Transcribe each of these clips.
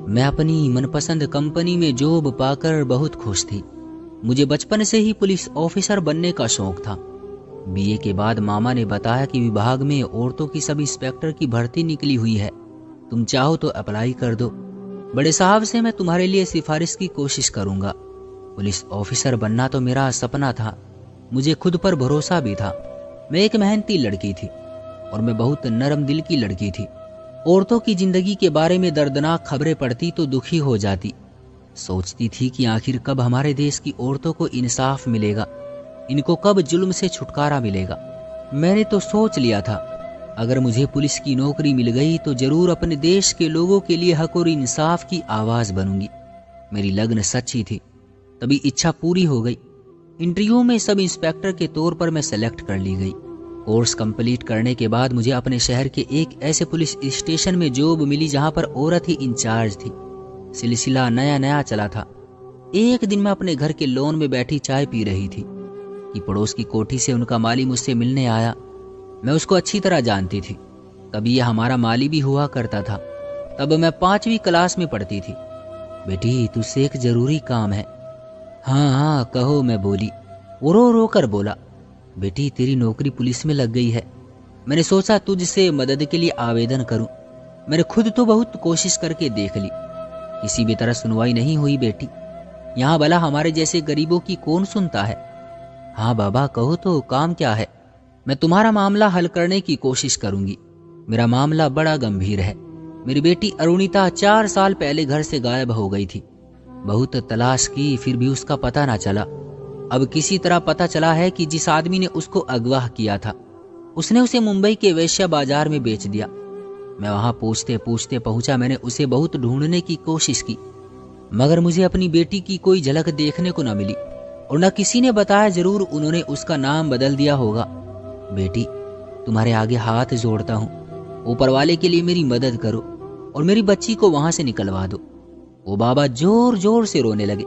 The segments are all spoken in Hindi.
मैं अपनी मनपसंद कंपनी में जॉब पाकर बहुत खुश थी। मुझे बचपन से ही पुलिस ऑफिसर बनने का शौक था। बीए के बाद मामा ने बताया कि विभाग में औरतों की सब इंस्पेक्टर की भर्ती निकली हुई है, तुम चाहो तो अप्लाई कर दो। बड़े साहब से मैं तुम्हारे लिए सिफारिश की कोशिश करूंगा। पुलिस ऑफिसर बनना तो मेरा सपना था। मुझे खुद पर भरोसा भी था। मैं एक मेहनती लड़की थी और मैं बहुत नरम दिल की लड़की थी। औरतों की जिंदगी के बारे में दर्दनाक खबरें पढ़ती तो दुखी हो जाती। सोचती थी कि आखिर कब हमारे देश की औरतों को इंसाफ मिलेगा, इनको कब जुल्म से छुटकारा मिलेगा। मैंने तो सोच लिया था, अगर मुझे पुलिस की नौकरी मिल गई तो जरूर अपने देश के लोगों के लिए हक और इंसाफ की आवाज बनूंगी। मेरी लगन सच्ची थी। तभी इच्छा पूरी हो गई। इंटरव्यू में सब इंस्पेक्टर के तौर पर मैं सेलेक्ट कर ली गई। कोर्स कंप्लीट करने के बाद मुझे अपने शहर के एक ऐसे पुलिस स्टेशन में जॉब मिली जहां पर औरत ही इंचार्ज थी। सिलसिला नया नया चला था। एक दिन मैं अपने घर के लॉन में बैठी चाय पी रही थी कि पड़ोस की कोठी से उनका माली मुझसे मिलने आया। मैं उसको अच्छी तरह जानती थी। कभी यह हमारा माली भी हुआ करता था। तब मैं 5वीं क्लास में पढ़ती थी। बेटी, तुझसे एक जरूरी काम है। हाँ हाँ कहो, मैं बोली। वो रो रो कर बोला, बेटी तेरी नौकरी पुलिस में लग गई है। मैंने सोचा तुझसे मदद के लिए आवेदन करूं। मैंने खुद तो बहुत कोशिश करके देख ली, किसी भी तरह सुनवाई नहीं हुई। बेटी, यहाँ भला हमारे जैसे गरीबों की कौन सुनता है। हाँ बाबा, कहो तो काम क्या है। मैं तुम्हारा मामला हल करने की कोशिश करूंगी। मेरा मामला बड़ा गंभीर है। मेरी बेटी अरुणिता 4 साल पहले घर से गायब हो गई थी। बहुत तलाश की, फिर भी उसका पता ना चला। अब किसी तरह पता चला है कि जिस आदमी ने उसको अगवा किया था, उसने उसे मुंबई के वेश्या बाजार में बेच दिया। मैं वहां पूछते पूछते पहुंचा। मैंने उसे बहुत ढूंढने की कोशिश की, मगर मुझे अपनी बेटी की कोई झलक देखने को न मिली और न किसी ने बताया। जरूर उन्होंने उसका नाम बदल दिया होगा। बेटी, तुम्हारे आगे हाथ जोड़ता हूं, ऊपर वाले के लिए मेरी मदद करो और मेरी बच्ची को वहां से निकलवा दो। वो बाबा जोर जोर से रोने लगे।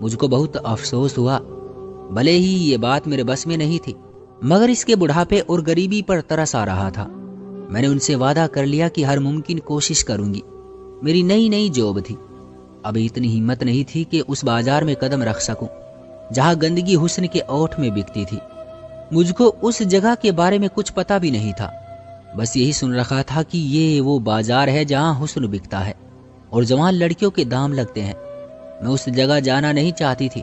मुझको बहुत अफसोस हुआ। भले ही ये बात मेरे बस में नहीं थी, मगर इसके बुढ़ापे और गरीबी पर तरस आ रहा था। मैंने उनसे वादा कर लिया कि हर मुमकिन कोशिश करूंगी। मेरी नई नई जॉब थी। अब इतनी हिम्मत नहीं थी कि उस बाजार में कदम रख सकूं जहां गंदगी हुस्न के ओठ में बिकती थी। मुझको उस जगह के बारे में कुछ पता भी नहीं था। बस यही सुन रखा था कि ये वो बाजार है जहां हुस्न बिकता है और जवान लड़कियों के दाम लगते हैं। मैं उस जगह जाना नहीं चाहती थी,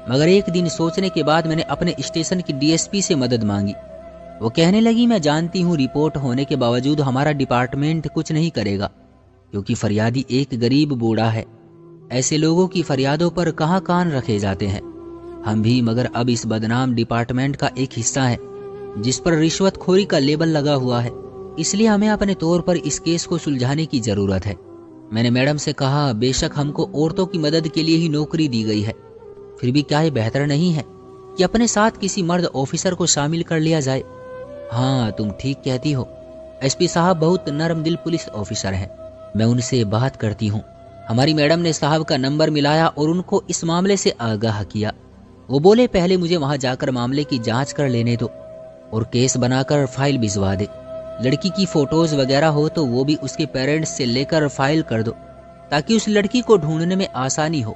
मगर एक दिन सोचने के बाद मैंने अपने स्टेशन की डीएसपी से मदद मांगी। वो कहने लगी, मैं जानती हूँ रिपोर्ट होने के बावजूद हमारा डिपार्टमेंट कुछ नहीं करेगा, क्योंकि फरियादी एक गरीब बूढ़ा है। ऐसे लोगों की फरियादों पर कहाँ कान रखे जाते हैं। हम भी मगर अब इस बदनाम डिपार्टमेंट का एक हिस्सा है जिस पर रिश्वतखोरी का लेबल लगा हुआ है। इसलिए हमें अपने तौर पर इस केस को सुलझाने की जरूरत है। मैंने मैडम से कहा, बेशक हमको औरतों की मदद के लिए ही नौकरी दी गई है, फिर भी क्या ये बेहतर नहीं है कि अपने साथ किसी मर्द ऑफिसर को शामिल कर लिया जाए। हाँ, तुम ठीक कहती हो। एसपी साहब बहुत नरम दिल पुलिस ऑफिसर हैं। मैं उनसे बात करती हूँ। हमारी मैडम ने साहब का नंबर मिलाया और उनको इस मामले से आगाह किया। वो बोले, पहले मुझे वहां जाकर मामले की जांच कर लेने दो और केस बनाकर फाइल भिजवा दे। लड़की की फोटोज वगैरह हो तो वो भी उसके पेरेंट्स से लेकर फाइल कर दो, ताकि उस लड़की को ढूंढने में आसानी हो।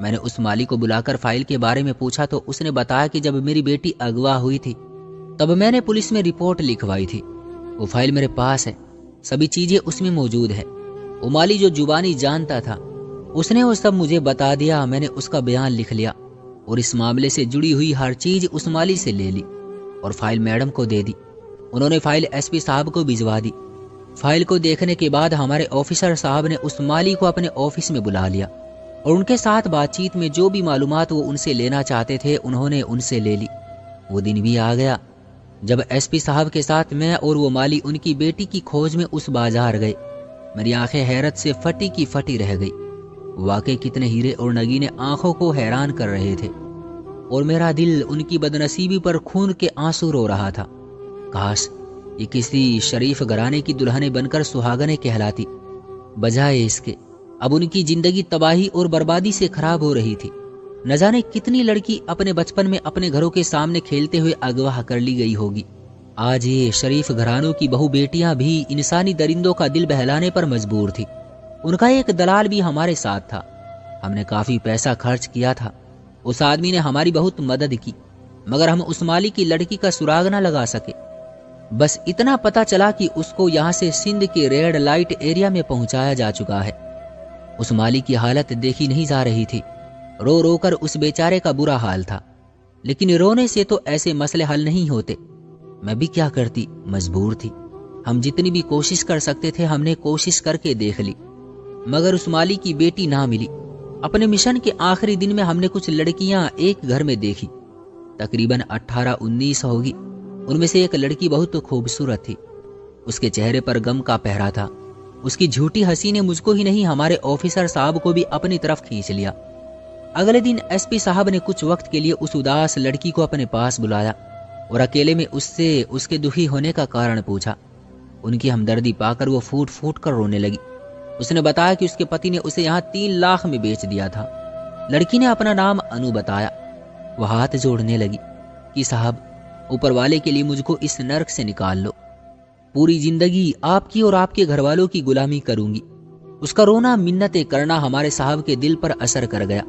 मैंने उस माली को बुलाकर फाइल के बारे में पूछा तो उसने बताया कि जब मेरी बेटी अगवा हुई थी तब मैंने पुलिस में रिपोर्ट लिखवाई थी। वो फाइल मेरे पास है, सभी चीजें उसमें मौजूद है। वो माली जो जुबानी जानता था, उसने वो सब मुझे बता दिया। मैंने उसका बयान लिख लिया और इस मामले से जुड़ी हुई हर चीज उस माली से ले ली और फाइल मैडम को दे दी। उन्होंने फाइल एसपी साहब को भिजवा दी। फाइल को देखने के बाद हमारे ऑफिसर साहब ने उस माली को अपने ऑफिस में बुला लिया और उनके साथ बातचीत में जो भी मालूमात वो उनसे लेना चाहते थे उन्होंने उनसे ले ली। वो दिन भी आ गया जब एसपी साहब के साथ मैं और वो माली उनकी बेटी की खोज में उस बाजार गए। मेरी आंखें हैरत से फटी की फटी रह गई। वाकई कितने हीरे और नगीने आंखों को हैरान कर रहे थे और मेरा दिल उनकी बदनसीबी पर खून के आंसू रो रहा था। काश ये किसी शरीफ घराने की दुल्हने बनकर सुहागने कहलाती, बजाय इसके अब उनकी जिंदगी तबाही और बर्बादी से खराब हो रही थी। न जाने कितनी लड़की अपने बचपन में अपने घरों के सामने खेलते हुए अगवा कर ली गई होगी। आज ये शरीफ घरानों की बहू बेटियां भी इंसानी दरिंदों का दिल बहलाने पर मजबूर थी। उनका एक दलाल भी हमारे साथ था। हमने काफी पैसा खर्च किया था। उस आदमी ने हमारी बहुत मदद की, मगर हम उस माली की लड़की का सुराग न लगा सके। बस इतना पता चला कि उसको यहाँ से सिंध के रेड लाइट एरिया में पहुंचाया जा चुका है। उस माली की हालत देखी नहीं जा रही थी। रो रो कर उस बेचारे का बुरा हाल था, लेकिन रोने से तो ऐसे मसले हल नहीं होते। मैं भी क्या करती, मजबूर थी। हम जितनी भी कोशिश कर सकते थे हमने कोशिश करके देख ली, मगर उस माली की बेटी ना मिली। अपने मिशन के आखिरी दिन में हमने कुछ लड़कियां एक घर में देखी, तकरीबन 18-19 होगी। उनमें से एक लड़की बहुत खूबसूरत थी। उसके चेहरे पर गम का पहरा था। उसकी झूठी हंसी ने मुझको ही नहीं हमारे ऑफिसर साहब को भी अपनी तरफ खींच लिया। अगले दिन एसपी साहब ने कुछ वक्त के लिए उस उदास लड़की को अपने पास बुलाया और अकेले में उससे उसके दुखी होने का कारण पूछा। उनकी हमदर्दी पाकर वो फूट फूट कर रोने लगी। उसने बताया कि उसके पति ने उसे यहाँ 3 लाख में बेच दिया था। लड़की ने अपना नाम अनु बताया। वह हाथ जोड़ने लगी कि साहब, ऊपर वाले के लिए मुझको इस नर्क से निकाल लो। पूरी जिंदगी आपकी और आपके घर वालों की गुलामी करूंगी। उसका रोना, मिन्नतें करना हमारे साहब के दिल पर असर कर गया।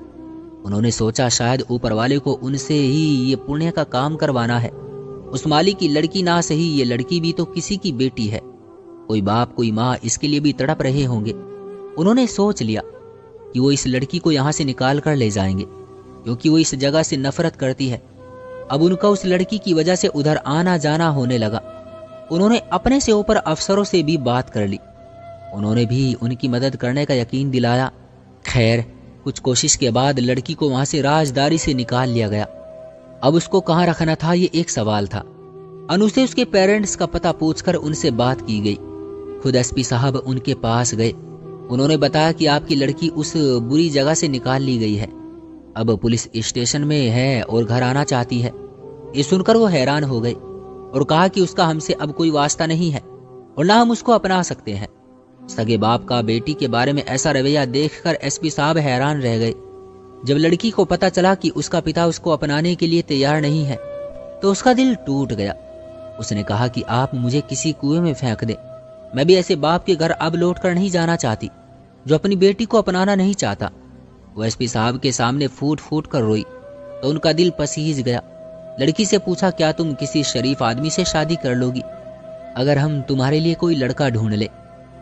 उन्होंने सोचा शायद ऊपर वाले को उनसे ही ये पुण्य का काम करवाना है। उस माली की लड़की ना सही, ये लड़की भी तो किसी की बेटी है। कोई बाप कोई माँ इसके लिए भी तड़प रहे होंगे। उन्होंने सोच लिया कि वो इस लड़की को यहाँ से निकाल कर ले जाएंगे, क्योंकि वो इस जगह से नफरत करती है। अब उनका उस लड़की की वजह से उधर आना जाना होने लगा। उन्होंने अपने से ऊपर अफसरों से भी बात कर ली। उन्होंने भी उनकी मदद करने का यकीन दिलाया। खैर, कुछ कोशिश के बाद लड़की को वहां से राजदारी से निकाल लिया गया। अब उसको कहाँ रखना था, ये एक सवाल था। अनु से उसके पेरेंट्स का पता पूछकर उनसे बात की गई। खुद एसपी साहब उनके पास गए। उन्होंने बताया कि आपकी लड़की उस बुरी जगह से निकाल ली गई है, अब पुलिस स्टेशन में है और घर आना चाहती है। ये सुनकर वो हैरान हो गए और कहा कि उसका हमसे अब कोई वास्ता नहीं है और ना हम उसको अपना सकते हैं। सगे बाप का बेटी के बारे में ऐसा रवैया देखकर एसपी साहब हैरान रह गए। जब लड़की को पता चला कि उसका पिता उसको अपनाने के लिए तैयार नहीं है तो उसका दिल टूट गया। उसने कहा कि आप मुझे किसी कुएं में फेंक दें, मैं भी ऐसे बाप के घर अब लौट कर नहीं जाना चाहती जो अपनी बेटी को अपनाना नहीं चाहता। वो एसपी साहब के सामने फूट फूट कर रोई तो उनका दिल पसीज गया। लड़की से पूछा, क्या तुम किसी शरीफ आदमी से शादी कर लोगी अगर हम तुम्हारे लिए कोई लड़का ढूंढ ले?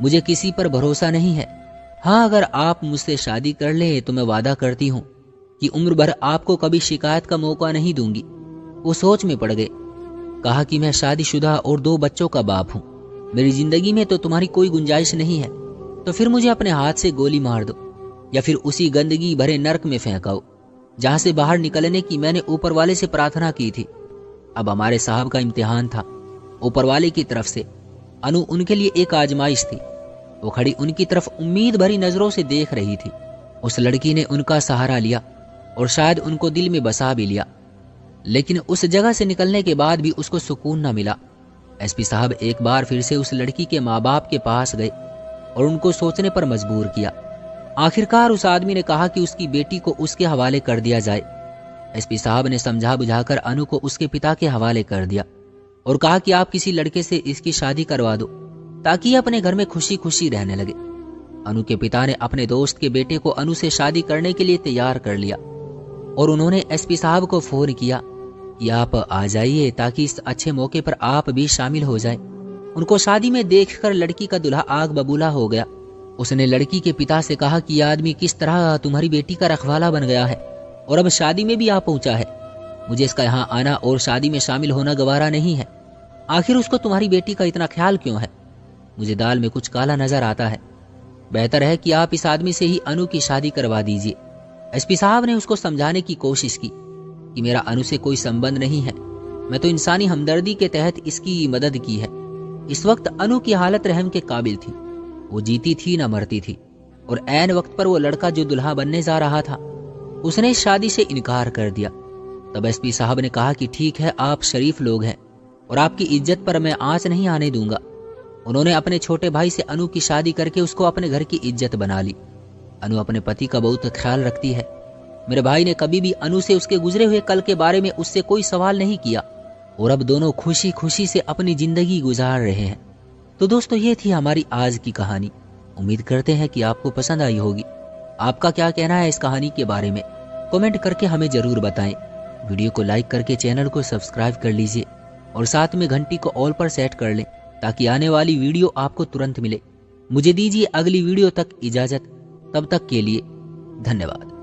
मुझे किसी पर भरोसा नहीं है। हाँ, अगर आप मुझसे शादी कर ले तो मैं वादा करती हूँ कि उम्र भर आपको कभी शिकायत का मौका नहीं दूंगी। वो सोच में पड़ गए। कहा कि मैं शादीशुदा और 2 बच्चों का बाप हूँ, मेरी जिंदगी में तो तुम्हारी कोई गुंजाइश नहीं है, तो फिर मुझे अपने हाथ से गोली मार दो या फिर उसी गंदगी भरे नर्क में फेंकाओ जहां से बाहर निकलने की मैंने ऊपर वाले से प्रार्थना की थी। अब हमारे साहब का इम्तिहान था ऊपर वाले की तरफ से। अनु उनके लिए एक आजमाइश थी। वो खड़ी उनकी तरफ उम्मीद भरी नजरों से देख रही थी। उस लड़की ने उनका सहारा लिया और शायद उनको दिल में बसा भी लिया, लेकिन उस जगह से निकलने के बाद भी उसको सुकून न मिला। एसपी साहब एक बार फिर से उस लड़की के माँ बाप के पास गए और उनको सोचने पर मजबूर किया। आखिरकार उस आदमी ने कहा कि उसकी बेटी को उसके हवाले कर दिया जाए। एसपी साहब ने समझा बुझाकर अनु को उसके पिता के हवाले कर दिया और कहा कि आप किसी लड़के से इसकी शादी करवा दो ताकि अपने घर में खुशी खुशी रहने लगे। अनु के पिता ने अपने दोस्त के बेटे को अनु से शादी करने के लिए तैयार कर लिया और उन्होंने एसपी साहब को फोन किया कि आप आ जाइए ताकि इस अच्छे मौके पर आप भी शामिल हो जाएं। उनको शादी में देखकर लड़की का दूल्हा आग बबूला हो गया। उसने लड़की के पिता से कहा कि यह आदमी किस तरह तुम्हारी बेटी का रखवाला बन गया है और अब शादी में भी आ पहुंचा है। मुझे इसका यहाँ आना और शादी में शामिल होना गवारा नहीं है। आखिर उसको तुम्हारी बेटी का इतना ख्याल क्यों है? मुझे दाल में कुछ काला नजर आता है। बेहतर है कि आप इस आदमी से ही अनु की शादी करवा दीजिए। एसपी साहब ने उसको समझाने की कोशिश की कि मेरा अनु से कोई संबंध नहीं है, मैं तो इंसानी हमदर्दी के तहत इसकी मदद की है। इस वक्त अनु की हालत रहम के काबिल थी। वो जीती थी न मरती थी और ऐन वक्त पर वो लड़का जो दुल्हा बनने जा रहा था उसने इस शादी से इनकार कर दिया। तब एसपी साहब ने कहा कि ठीक है, आप शरीफ लोग हैं और आपकी इज्जत पर मैं आंच नहीं आने दूंगा। उन्होंने अपने छोटे भाई से अनु की शादी करके उसको अपने घर की इज्जत बना ली। अनु अपने पति का बहुत ख्याल रखती है। मेरे भाई ने कभी भी अनु से उसके गुजरे हुए कल के बारे में उससे कोई सवाल नहीं किया और अब दोनों खुशी खुशी से अपनी जिंदगी गुजार रहे हैं। तो दोस्तों, ये थी हमारी आज की कहानी। उम्मीद करते हैं कि आपको पसंद आई होगी। आपका क्या कहना है इस कहानी के बारे में, कमेंट करके हमें ज़रूर बताएं। वीडियो को लाइक करके चैनल को सब्सक्राइब कर लीजिए और साथ में घंटी को ऑल पर सेट कर लें ताकि आने वाली वीडियो आपको तुरंत मिले। मुझे दीजिए अगली वीडियो तक इजाज़त, तब तक के लिए धन्यवाद।